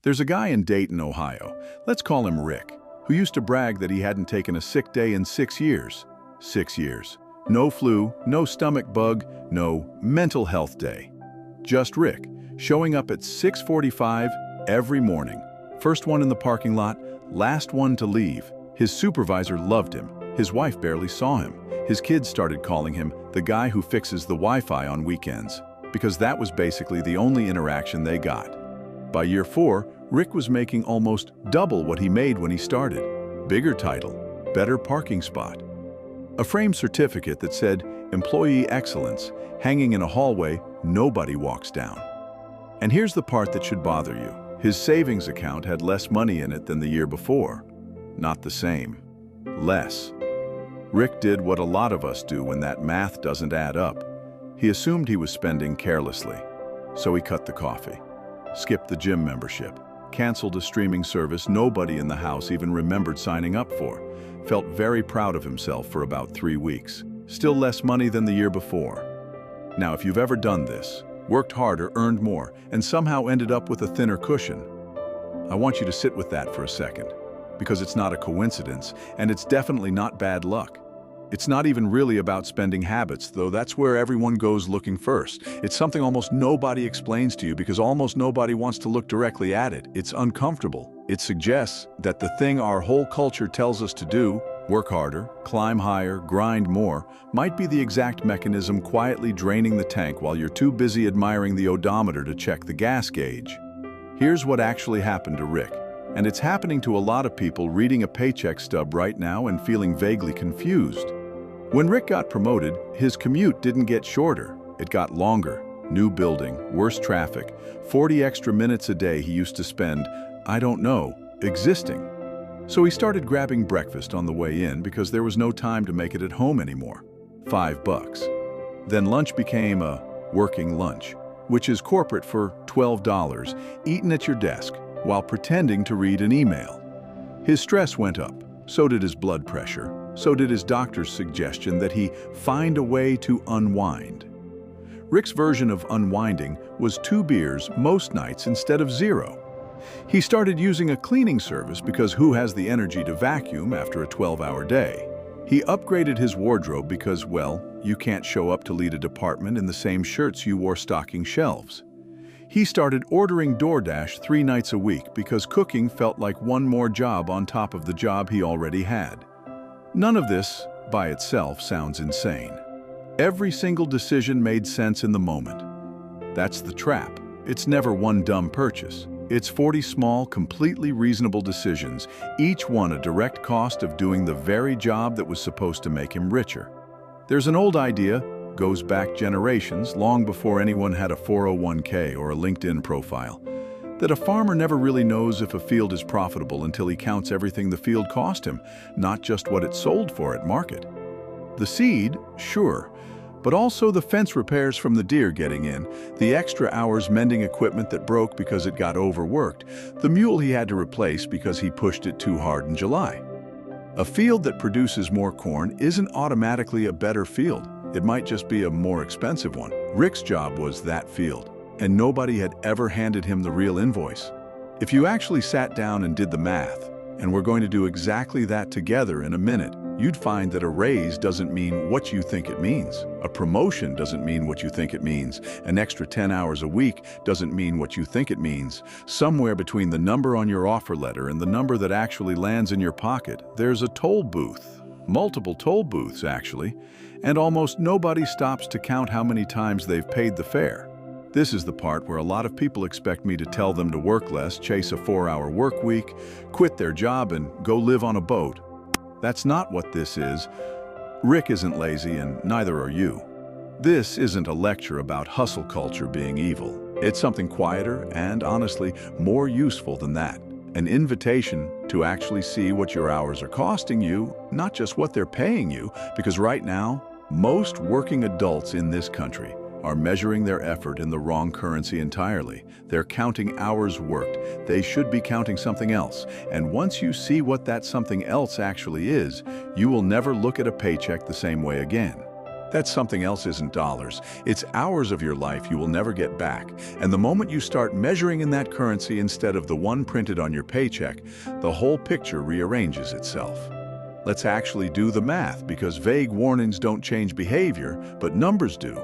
There's a guy in Dayton, Ohio, let's call him Rick, who used to brag that he hadn't taken a sick day in 6 years. 6 years. No flu, no stomach bug, no mental health day. Just Rick, showing up at 6:45 every morning. First one in the parking lot, last one to leave. His supervisor loved him. His wife barely saw him. His kids started calling him the guy who fixes the Wi-Fi on weekends, because that was basically the only interaction they got. By year 4, Rick was making almost double what he made when he started. Bigger title, better parking spot. A framed certificate that said Employee Excellence hanging in a hallway nobody walks down. And here's the part that should bother you. His savings account had less money in it than the year before. Not the same. Less. Rick did what a lot of us do when that math doesn't add up. He assumed he was spending carelessly. So he cut the coffee, skipped the gym membership, canceled a streaming service nobody in the house even remembered signing up for, felt very proud of himself for about 3 weeks. Still less money than the year before. Now, if you've ever done this, worked harder, earned more, and somehow ended up with a thinner cushion, I want you to sit with that for a second, because it's not a coincidence, and it's definitely not bad luck. It's not even really about spending habits, though that's where everyone goes looking first. It's something almost nobody explains to you because almost nobody wants to look directly at it. It's uncomfortable. It suggests that the thing our whole culture tells us to do, work harder, climb higher, grind more, might be the exact mechanism quietly draining the tank while you're too busy admiring the odometer to check the gas gauge. Here's what actually happened to Rick. And it's happening to a lot of people reading a paycheck stub right now and feeling vaguely confused. When Rick got promoted, his commute didn't get shorter, it got longer. New building, worse traffic, 40 extra minutes a day he used to spend, I don't know, existing. So he started grabbing breakfast on the way in because there was no time to make it at home anymore. $5. Then lunch became a working lunch, which is corporate for $12, eaten at your desk while pretending to read an email. His stress went up, so did his blood pressure. So did his doctor's suggestion that he find a way to unwind. Rick's version of unwinding was 2 beers most nights instead of 0. He started using a cleaning service because who has the energy to vacuum after a 12-hour day? He upgraded his wardrobe because, well, you can't show up to lead a department in the same shirts you wore stocking shelves. He started ordering DoorDash 3 nights a week because cooking felt like one more job on top of the job he already had. None of this, by itself, sounds insane. Every single decision made sense in the moment. That's the trap. It's never one dumb purchase. It's 40 small, completely reasonable decisions, each one a direct cost of doing the very job that was supposed to make him richer. There's an old idea, goes back generations, long before anyone had a 401k or a LinkedIn profile, that a farmer never really knows if a field is profitable until he counts everything the field cost him, not just what it sold for at market. The seed, sure, but also the fence repairs from the deer getting in, the extra hours mending equipment that broke because it got overworked, the mule he had to replace because he pushed it too hard in July. A field that produces more corn isn't automatically a better field. It might just be a more expensive one. Rick's job was that field, and nobody had ever handed him the real invoice. If you actually sat down and did the math, and we're going to do exactly that together in a minute, you'd find that a raise doesn't mean what you think it means. A promotion doesn't mean what you think it means. An extra 10 hours a week doesn't mean what you think it means. Somewhere between the number on your offer letter and the number that actually lands in your pocket, there's a toll booth. Multiple toll booths, actually, and almost nobody stops to count how many times they've paid the fare. This is the part where a lot of people expect me to tell them to work less, chase a 4-hour work week, quit their job, and go live on a boat. That's not what this is. Rick isn't lazy, and neither are you. This isn't a lecture about hustle culture being evil. It's something quieter and, honestly, more useful than that. An invitation to actually see what your hours are costing you, not just what they're paying you, because right now, most working adults in this country are measuring their effort in the wrong currency entirely. They're counting hours worked. They should be counting something else. And once you see what that something else actually is, you will never look at a paycheck the same way again. That something else isn't dollars. It's hours of your life you will never get back. And the moment you start measuring in that currency instead of the one printed on your paycheck, the whole picture rearranges itself. Let's actually do the math, because vague warnings don't change behavior, but numbers do.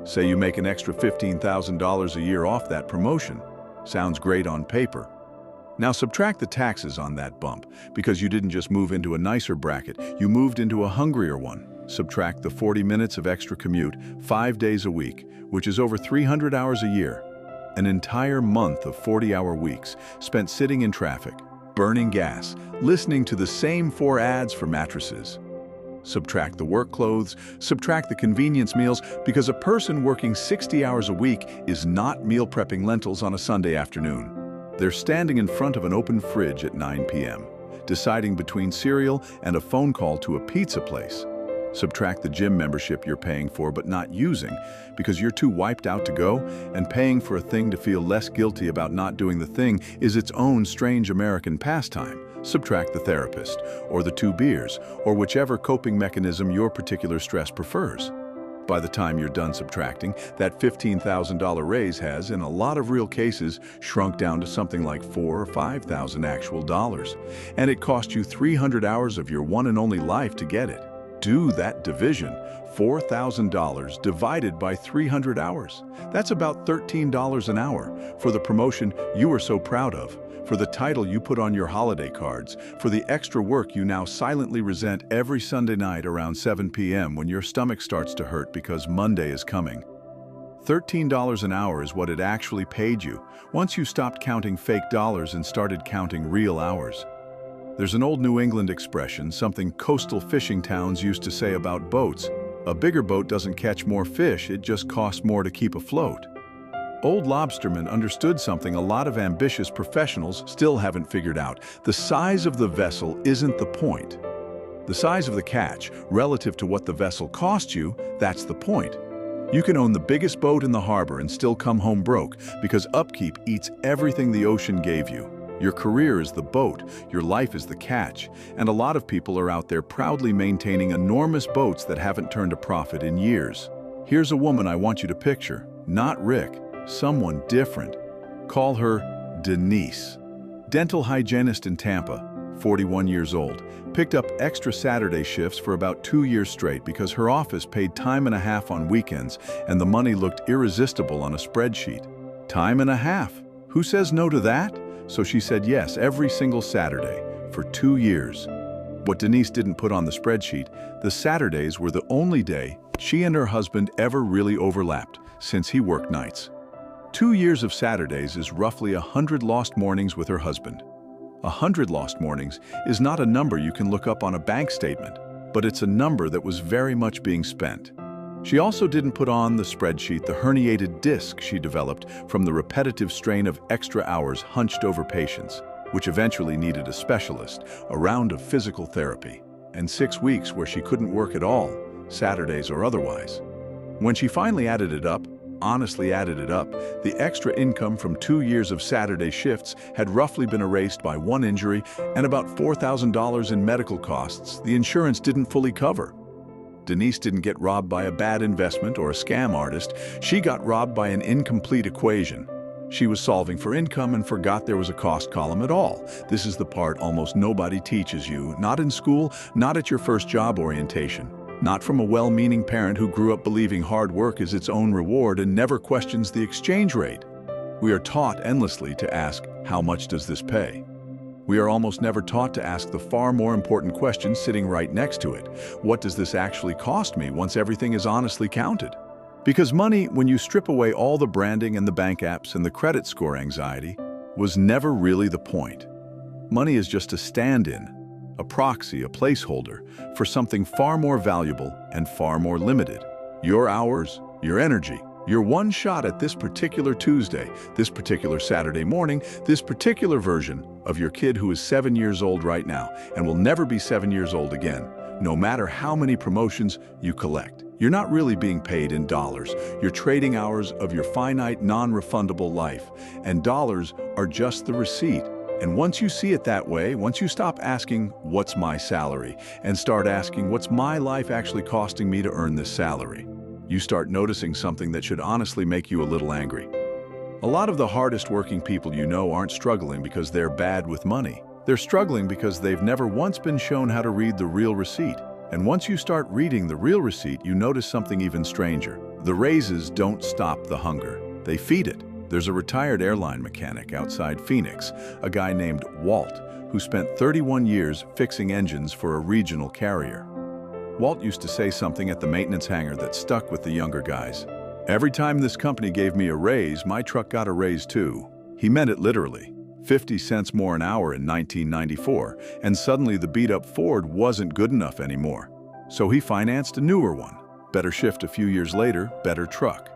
Say you make an extra $15,000 a year off that promotion. Sounds great on paper. Now subtract the taxes on that bump, because you didn't just move into a nicer bracket, you moved into a hungrier one. Subtract the 40 minutes of extra commute, 5 days a week, which is over 300 hours a year. An entire month of 40-hour weeks spent sitting in traffic, burning gas, listening to the same 4 ads for mattresses. Subtract the work clothes, subtract the convenience meals, because a person working 60 hours a week is not meal prepping lentils on a Sunday afternoon. They're standing in front of an open fridge at 9 p.m., deciding between cereal and a phone call to a pizza place. Subtract the gym membership you're paying for but not using because you're too wiped out to go, and paying for a thing to feel less guilty about not doing the thing is its own strange American pastime. Subtract the therapist, or the 2 beers, or whichever coping mechanism your particular stress prefers. By the time you're done subtracting, that $15,000 raise has, in a lot of real cases, shrunk down to something like $4,000 or $5,000 actual dollars, and it cost you 300 hours of your one and only life to get it. Do that division, $4,000 divided by 300 hours. That's about $13 an hour for the promotion you were so proud of, for the title you put on your holiday cards, for the extra work you now silently resent every Sunday night around 7 p.m. when your stomach starts to hurt because Monday is coming. $13 an hour is what it actually paid you once you stopped counting fake dollars and started counting real hours. There's an old New England expression, something coastal fishing towns used to say about boats. A bigger boat doesn't catch more fish, it just costs more to keep afloat. Old lobstermen understood something a lot of ambitious professionals still haven't figured out. The size of the vessel isn't the point. The size of the catch, relative to what the vessel cost you, that's the point. You can own the biggest boat in the harbor and still come home broke because upkeep eats everything the ocean gave you. Your career is the boat, your life is the catch, and a lot of people are out there proudly maintaining enormous boats that haven't turned a profit in years. Here's a woman I want you to picture, not Rick, someone different. Call her Denise. Dental hygienist in Tampa, 41 years old, picked up extra Saturday shifts for about 2 years straight because her office paid time and a half on weekends and the money looked irresistible on a spreadsheet. Time and a half? Who says no to that? So she said yes every single Saturday for 2 years. What Denise didn't put on the spreadsheet, the Saturdays were the only day she and her husband ever really overlapped since he worked nights. 2 years of Saturdays is roughly 100 lost mornings with her husband. 100 lost mornings is not a number you can look up on a bank statement, but it's a number that was very much being spent. She also didn't put on the spreadsheet the herniated disc she developed from the repetitive strain of extra hours hunched over patients, which eventually needed a specialist, a round of physical therapy, and 6 weeks where she couldn't work at all, Saturdays or otherwise. When she finally added it up, honestly added it up, the extra income from 2 years of Saturday shifts had roughly been erased by 1 injury and about $4,000 in medical costs the insurance didn't fully cover. Denise didn't get robbed by a bad investment or a scam artist. She got robbed by an incomplete equation. She was solving for income and forgot there was a cost column at all. This is the part almost nobody teaches you, not in school, not at your first job orientation, not from a well-meaning parent who grew up believing hard work is its own reward and never questions the exchange rate. We are taught endlessly to ask, how much does this pay? We are almost never taught to ask the far more important question sitting right next to it. What does this actually cost me once everything is honestly counted? Because money, when you strip away all the branding and the bank apps and the credit score anxiety, was never really the point. Money is just a stand-in, a proxy, a placeholder for something far more valuable and far more limited. Your hours, your energy, your one shot at this particular Tuesday, this particular Saturday morning, this particular version of your kid who is 7 years old right now and will never be 7 years old again, no matter how many promotions you collect. You're not really being paid in dollars. You're trading hours of your finite, non-refundable life, and dollars are just the receipt. And once you see it that way, once you stop asking, what's my salary, and start asking, what's my life actually costing me to earn this salary, you start noticing something that should honestly make you a little angry. A lot of the hardest working people you know aren't struggling because they're bad with money. They're struggling because they've never once been shown how to read the real receipt. And once you start reading the real receipt, you notice something even stranger. The raises don't stop the hunger. They feed it. There's a retired airline mechanic outside Phoenix, a guy named Walt, who spent 31 years fixing engines for a regional carrier. Walt used to say something at the maintenance hangar that stuck with the younger guys. Every time this company gave me a raise, my truck got a raise too. He meant it literally. 50 cents more an hour in 1994, and suddenly the beat-up Ford wasn't good enough anymore. So he financed a newer one. Better shift a few years later, better truck.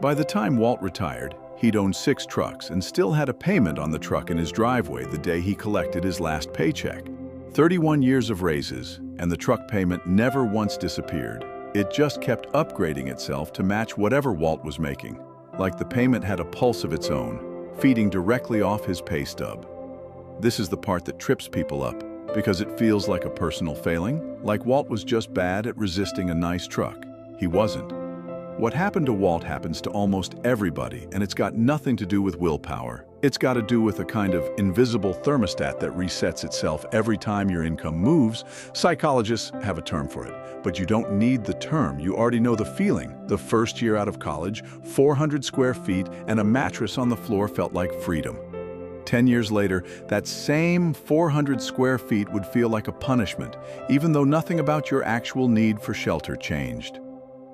By the time Walt retired, he'd owned 6 trucks and still had a payment on the truck in his driveway the day he collected his last paycheck. 31 years of raises, and the truck payment never once disappeared. It just kept upgrading itself to match whatever Walt was making, like the payment had a pulse of its own, feeding directly off his pay stub. This is the part that trips people up, because it feels like a personal failing, like Walt was just bad at resisting a nice truck. He wasn't. What happened to Walt happens to almost everybody, and it's got nothing to do with willpower. It's got to do with a kind of invisible thermostat that resets itself every time your income moves. Psychologists have a term for it, but you don't need the term. You already know the feeling. The first year out of college, 400 square feet and a mattress on the floor felt like freedom. 10 years later, that same 400 square feet would feel like a punishment, even though nothing about your actual need for shelter changed.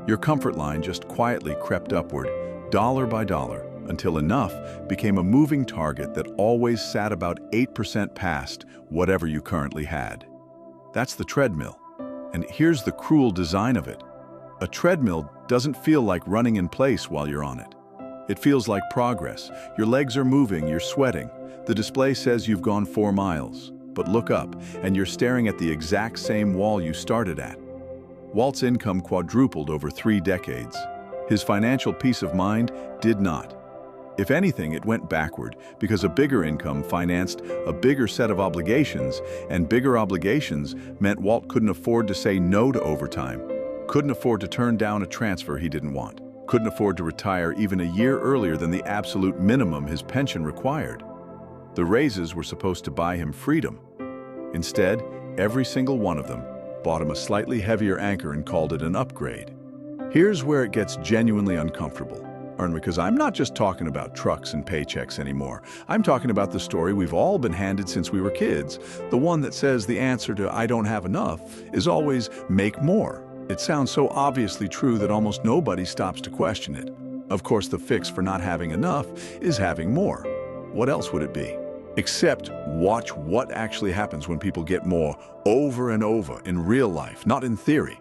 Your comfort line just quietly crept upward, dollar by dollar, until enough became a moving target that always sat about 8% past whatever you currently had. That's the treadmill. And here's the cruel design of it. A treadmill doesn't feel like running in place while you're on it. It feels like progress. Your legs are moving, you're sweating. The display says you've gone 4 miles. But look up, and you're staring at the exact same wall you started at. Walt's income quadrupled over 3 decades. His financial peace of mind did not. If anything, it went backward because a bigger income financed a bigger set of obligations, and bigger obligations meant Walt couldn't afford to say no to overtime, couldn't afford to turn down a transfer he didn't want, couldn't afford to retire even a year earlier than the absolute minimum his pension required. The raises were supposed to buy him freedom. Instead, every single one of them bought him a slightly heavier anchor and called it an upgrade. Here's where it gets genuinely uncomfortable. Because I'm not just talking about trucks and paychecks anymore. I'm talking about the story we've all been handed since we were kids. The one that says the answer to "I don't have enough" is always "make more." It sounds so obviously true that almost nobody stops to question it. Of course, the fix for not having enough is having more. What else would it be? Except watch what actually happens when people get more over and over in real life, not in theory.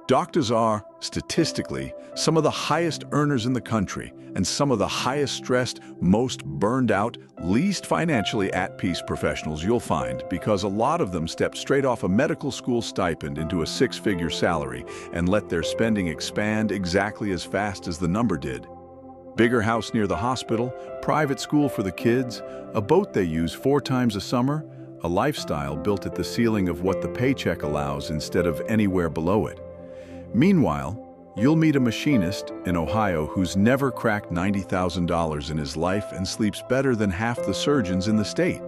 Doctors are, statistically, some of the highest earners in the country and some of the highest stressed, most burned out, least financially at peace professionals you'll find, because a lot of them stepped straight off a medical school stipend into a 6-figure salary and let their spending expand exactly as fast as the number did. Bigger house near the hospital, private school for the kids, a boat they use 4 times a summer, a lifestyle built at the ceiling of what the paycheck allows instead of anywhere below it. Meanwhile, you'll meet a machinist in Ohio who's never cracked $90,000 in his life and sleeps better than half the surgeons in the state.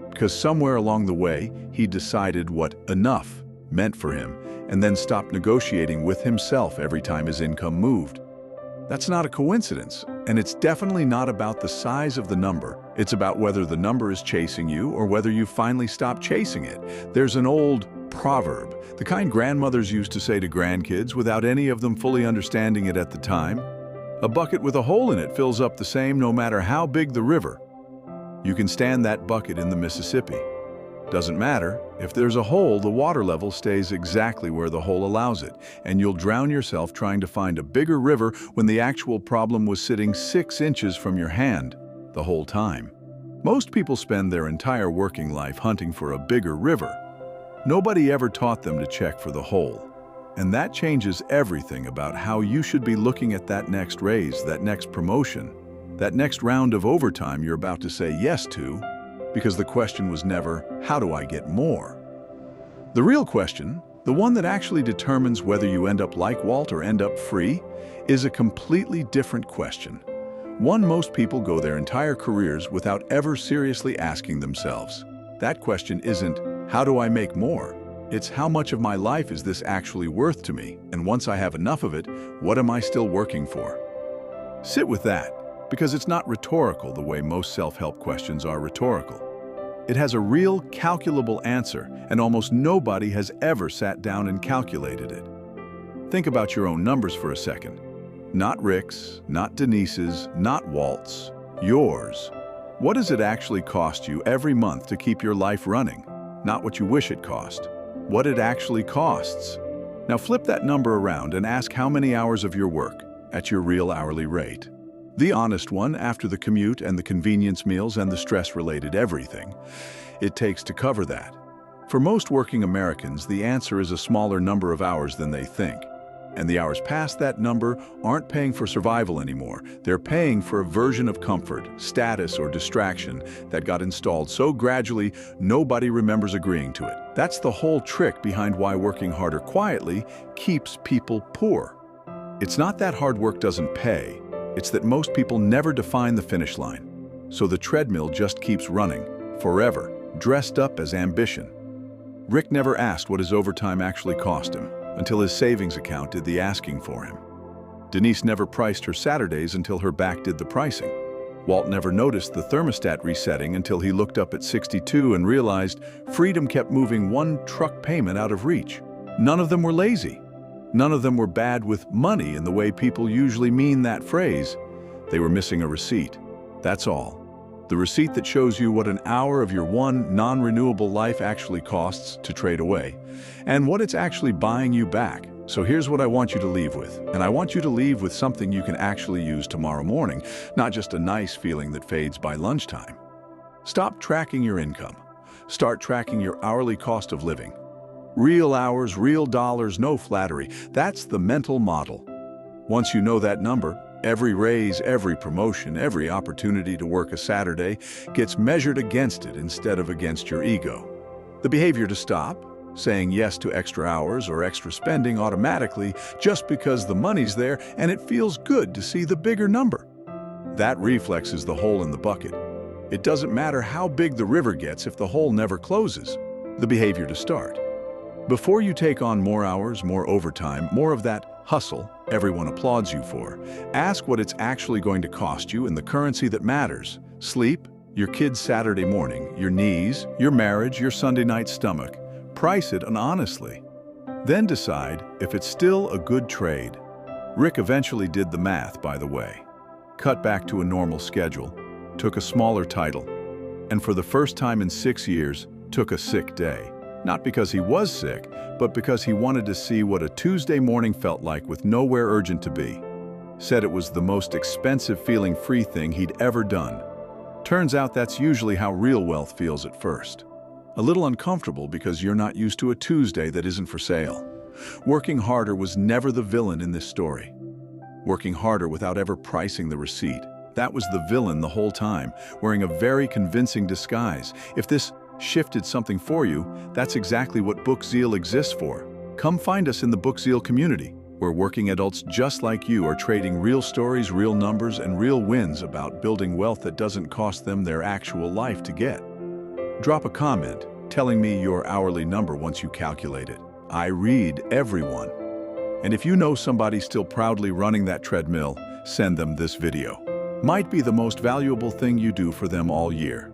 Because somewhere along the way, he decided what enough meant for him and then stopped negotiating with himself every time his income moved. That's not a coincidence, and it's definitely not about the size of the number. It's about whether the number is chasing you or whether you finally stop chasing it. There's an old proverb, the kind grandmothers used to say to grandkids without any of them fully understanding it at the time. A bucket with a hole in it fills up the same no matter how big the river. You can stand that bucket in the Mississippi. Doesn't matter. If there's a hole, the water level stays exactly where the hole allows it, and you'll drown yourself trying to find a bigger river when the actual problem was sitting 6 inches from your hand the whole time. Most people spend their entire working life hunting for a bigger river. Nobody ever taught them to check for the hole. And that changes everything about how you should be looking at that next raise, that next promotion, that next round of overtime you're about to say yes to. because the question was never, how do I get more? The real question, the one that actually determines whether you end up like Walt or end up free, is a completely different question. One most people go their entire careers without ever seriously asking themselves. That question isn't, how do I make more? It's how much of my life is this actually worth to me? And once I have enough of it, what am I still working for? Sit with that, because it's not rhetorical the way most self-help questions are rhetorical. It has a real, calculable answer, and almost nobody has ever sat down and calculated it. Think about your own numbers for a second. Not Rick's, not Denise's, not Walt's, yours. What does it actually cost you every month to keep your life running? Not what you wish it cost. What it actually costs. Now flip that number around and ask how many hours of your work at your real hourly rate. The honest one after the commute and the convenience meals and the stress-related everything it takes to cover that. For most working Americans, the answer is a smaller number of hours than they think. And the hours past that number aren't paying for survival anymore. They're paying for a version of comfort, status, or distraction that got installed so gradually nobody remembers agreeing to it. That's the whole trick behind why working harder quietly keeps people poor. It's not that hard work doesn't pay. It's that most people never define the finish line. So the treadmill just keeps running, forever, dressed up as ambition. Rick never asked what his overtime actually cost him, until his savings account did the asking for him. Denise never priced her Saturdays until her back did the pricing. Walt never noticed the thermostat resetting until he looked up at 62 and realized freedom kept moving one truck payment out of reach. None of them were lazy. None of them were bad with money in the way people usually mean that phrase. They were missing a receipt. That's all. The receipt that shows you what an hour of your one non-renewable life actually costs to trade away, and what it's actually buying you back. So here's what I want you to leave with. And I want you to leave with something you can actually use tomorrow morning, not just a nice feeling that fades by lunchtime. Stop tracking your income. Start tracking your hourly cost of living. Real hours, real dollars, no flattery. That's the mental model. Once you know that number, every raise, every promotion, every opportunity to work a Saturday gets measured against it instead of against your ego. The behavior to stop, saying yes to extra hours or extra spending automatically just because the money's there and it feels good to see the bigger number. That reflex is the hole in the bucket. It doesn't matter how big the river gets if the hole never closes. The behavior to start. Before you take on more hours, more overtime, more of that hustle everyone applauds you for, ask what it's actually going to cost you in the currency that matters. Sleep, your kid's Saturday morning, your knees, your marriage, your Sunday night stomach. Price it honestly. Then decide if it's still a good trade. Rick eventually did the math, by the way. Cut back to a normal schedule, took a smaller title, and for the first time in 6 years, took a sick day. Not because he was sick, but because he wanted to see what a Tuesday morning felt like with nowhere urgent to be. Said it was the most expensive feeling free thing he'd ever done. Turns out that's usually how real wealth feels at first. A little uncomfortable because you're not used to a Tuesday that isn't for sale. Working harder was never the villain in this story. Working harder without ever pricing the receipt. That was the villain the whole time, wearing a very convincing disguise. If this shifted something for you, that's exactly what Bookzeal exists for. Come find us in the Bookzeal community, where working adults just like you are trading real stories, real numbers, and real wins about building wealth that doesn't cost them their actual life to get. Drop a comment telling me your hourly number once you calculate it. I read everyone. And if you know somebody still proudly running that treadmill, send them this video. Might be the most valuable thing you do for them all year.